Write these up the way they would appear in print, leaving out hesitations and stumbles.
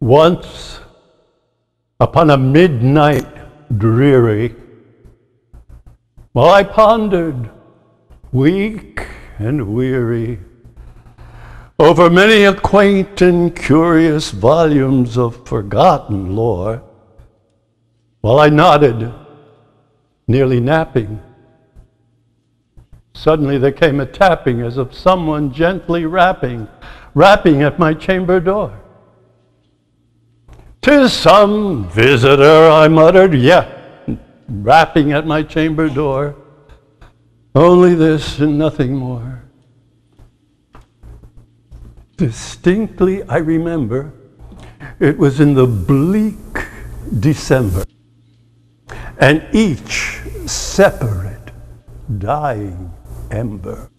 Once, upon a midnight dreary, while I pondered, weak and weary, over many a quaint and curious volumes of forgotten lore, while I nodded, nearly napping, suddenly there came a tapping as of someone gently rapping at my chamber door. "'Tis some visitor," I muttered, rapping at my chamber door. Only this and nothing more. Distinctly I remember, it was in the bleak December, and each separate dying ember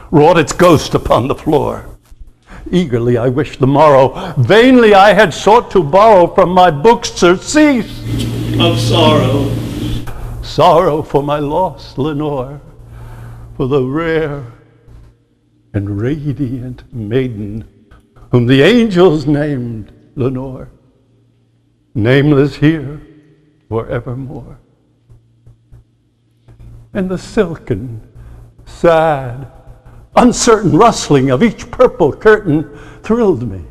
wrought its ghost upon the floor. Eagerly I wished the morrow, vainly I had sought to borrow from my books surcease of sorrow. Sorrow for my lost Lenore, for the rare and radiant maiden whom the angels named Lenore, nameless here forevermore. And the silken, sad, uncertain rustling of each purple curtain thrilled me,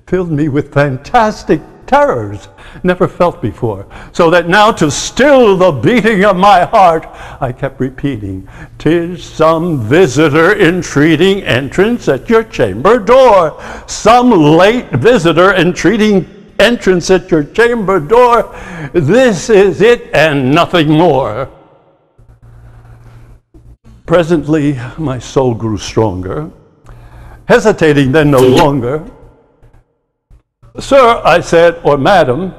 filled me with fantastic terrors never felt before, so that now to still the beating of my heart, I kept repeating, "'Tis some visitor entreating entrance at your chamber door, some late visitor entreating entrance at your chamber door. This is it and nothing more." Presently, my soul grew stronger, hesitating then no longer. "Sir," I said, or "Madam,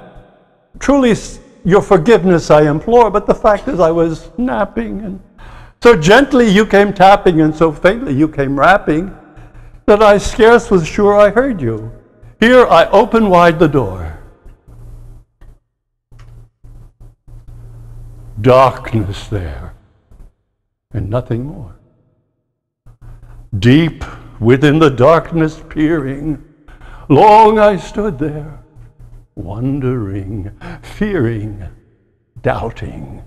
truly your forgiveness I implore, but the fact is I was napping, and so gently you came tapping, and so faintly you came rapping, that I scarce was sure I heard you. Here I open wide the door." Darkness there, and nothing more. Deep within the darkness peering, long I stood there, wondering, fearing, doubting,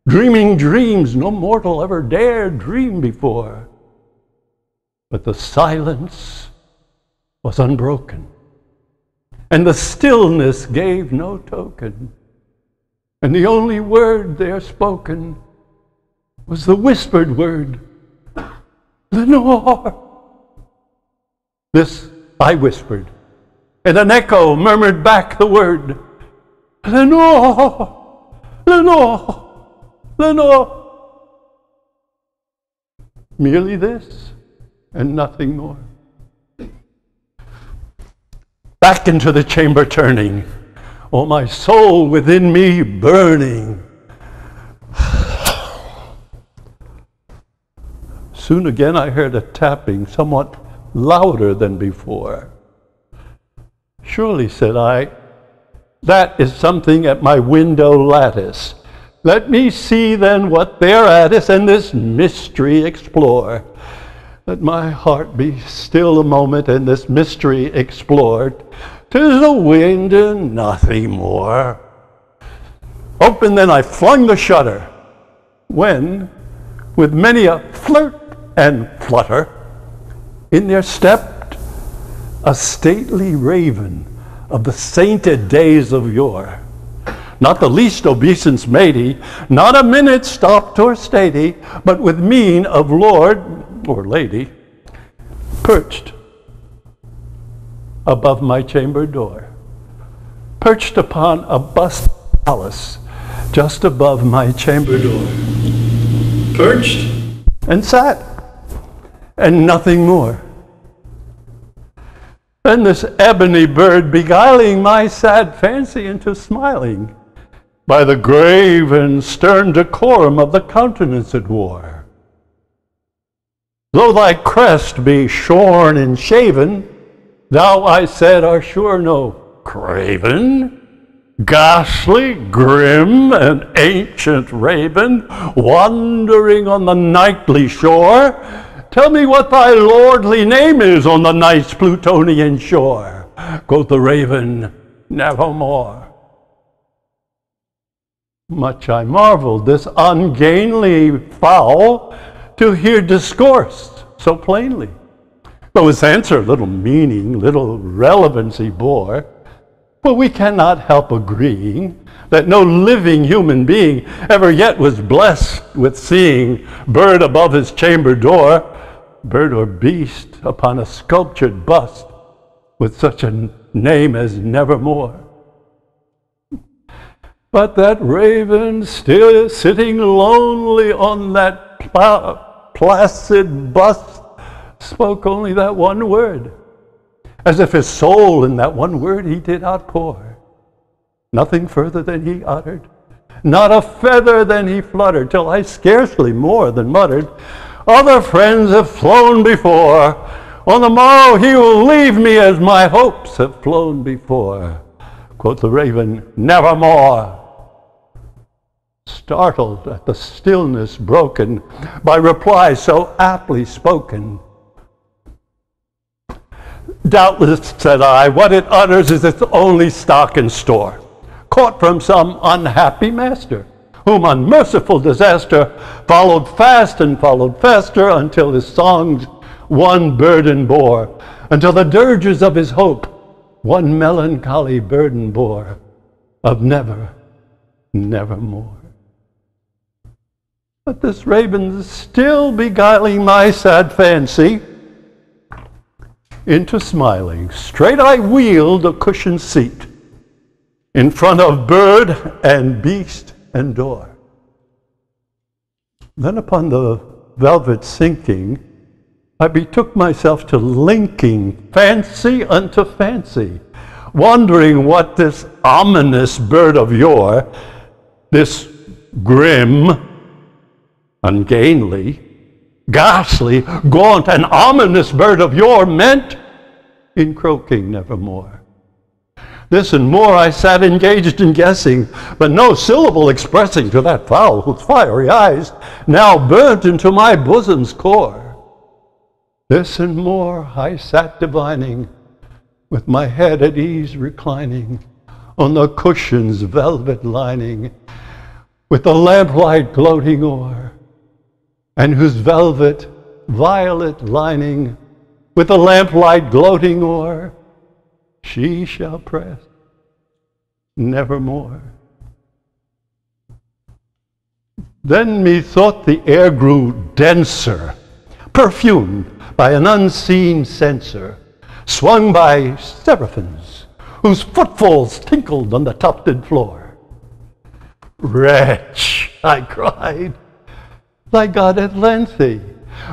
dreaming dreams no mortal ever dared dream before. But the silence was unbroken, and the stillness gave no token, and the only word there spoken was the whispered word, "Lenore." This I whispered, and an echo murmured back the word, "Lenore, Lenore, Lenore." Merely this and nothing more. Back into the chamber turning, oh, my soul within me burning. Soon again I heard a tapping, somewhat louder than before. "Surely," said I, "that is something at my window lattice. Let me see then what thereat is, and this mystery explore." Let my heart be still a moment, and this mystery explored. "'Tis the wind and nothing more." Open then I flung the shutter, when, with many a flirt and flutter, in there stepped a stately raven of the sainted days of yore. Not the least obeisance made he, not a minute stopped or stayed he, but with mien of lord or lady, perched above my chamber door, perched upon a bust palace just above my chamber door, perched and sat, and nothing more. Then this ebony bird beguiling my sad fancy into smiling by the grave and stern decorum of the countenance it wore. "Though thy crest be shorn and shaven, thou," I said, "art sure no craven, ghastly, grim, and ancient raven, wandering on the nightly shore. Tell me what thy lordly name is on the night's Plutonian shore." quoth the raven, nevermore. Much I marveled this ungainly fowl to hear discoursed so plainly. Though his answer little meaning, little relevance he bore, for we cannot help agreeing that no living human being ever yet was blessed with seeing bird above his chamber door, bird or beast upon a sculptured bust with such a name as nevermore. But that raven still sitting lonely on that placid bust spoke only that one word, as if his soul in that one word he did outpour. Nothing further than he uttered, not a feather than he fluttered, till I scarcely more than muttered, other friends have flown before. On the morrow he will leave me as my hopes have flown before. Quoth the raven, nevermore. Startled at the stillness broken by reply so aptly spoken. Doubtless, said I, what it utters is its only stock and store, caught from some unhappy master, whom unmerciful disaster followed fast and followed faster, until his songs one burden bore, until the dirges of his hope one melancholy burden bore, of never, nevermore. But this raven still beguiling my sad fancy into smiling, straight I wheeled a cushioned seat in front of bird and beast and door. Then upon the velvet sinking, I betook myself to linking fancy unto fancy, wondering what this ominous bird of yore, this grim, ungainly, ghastly, gaunt, and ominous bird of yore meant in croaking nevermore. This and more I sat engaged in guessing, but no syllable expressing to that fowl whose fiery eyes now burnt into my bosom's core. This and more I sat divining, with my head at ease reclining on the cushion's velvet lining, with the lamplight gloating o'er, and whose velvet violet lining, with the lamplight gloating o'er, she shall press nevermore. Then methought the air grew denser, perfumed by an unseen censer, swung by seraphims, whose footfalls tinkled on the tufted floor. Wretch, I cried, thy God hath lent thee,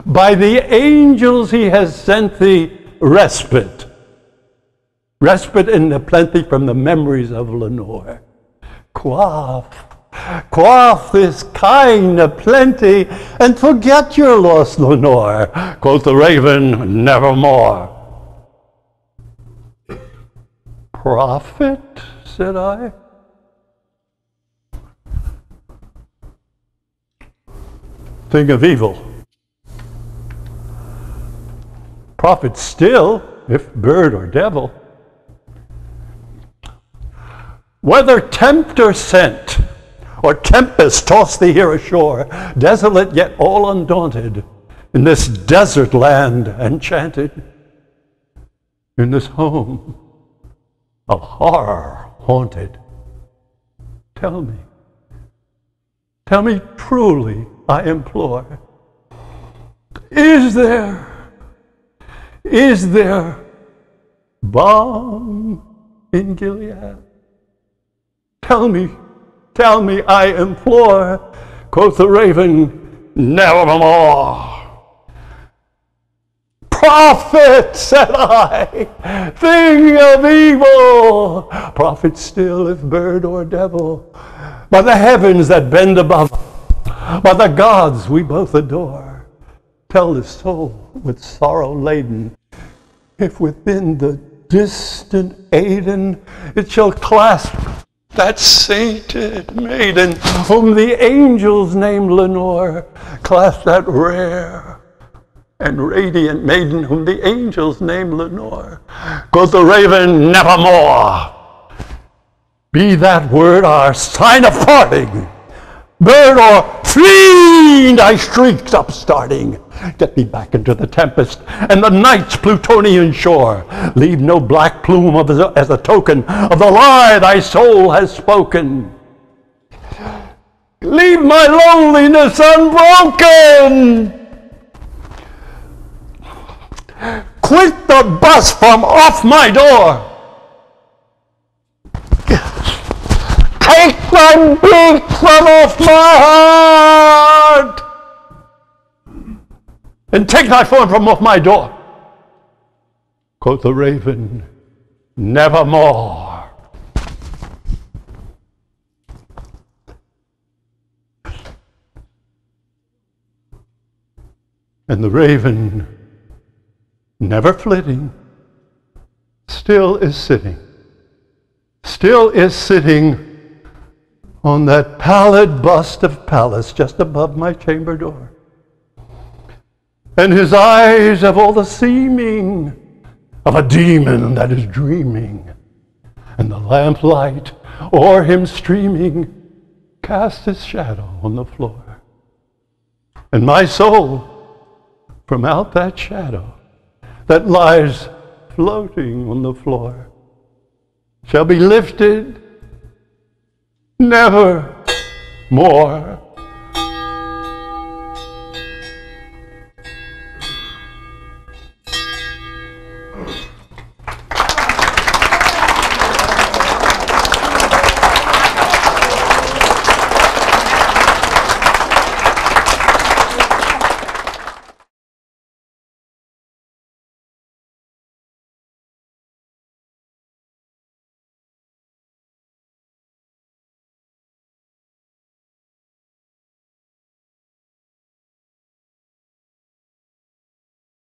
by the angels he has sent thee respite. Respite in the plenty from the memories of Lenore. Quaff this kind of plenty, and forget your lost Lenore, quoth the raven, nevermore. Prophet, said I. Thing of evil. Prophet still, if bird or devil. Whether tempter sent, or tempest tossed thee here ashore, desolate yet all undaunted, in this desert land enchanted, in this home of horror haunted. Tell me truly, I implore, is there balm in Gilead? Tell me, I implore, quoth the raven, nevermore. Prophet, said I, thing of evil, prophet still, if bird or devil, by the heavens that bend above, by the gods we both adore, tell this soul with sorrow laden, if within the distant Aden it shall clasp that sainted maiden whom the angels named Lenore, clasp that rare, and radiant maiden whom the angels name Lenore. Quoth the raven, nevermore. Be that word our sign of parting. Bird or fiend, I shrieked, upstarting. Get me back into the tempest and the night's Plutonian shore. Leave no black plume as a token of the lie thy soul has spoken. Leave my loneliness unbroken. Quit the bus from off my door. Take thy beak from off my heart, and take thy form from off my door. Quoth the raven, nevermore. And the raven, never flitting, still is sitting on that pallid bust of Pallas just above my chamber door. And his eyes have all the seeming of a demon that is dreaming, and the lamplight o'er him streaming casts its shadow on the floor. And my soul, from out that shadow that lies floating on the floor, shall be lifted never more.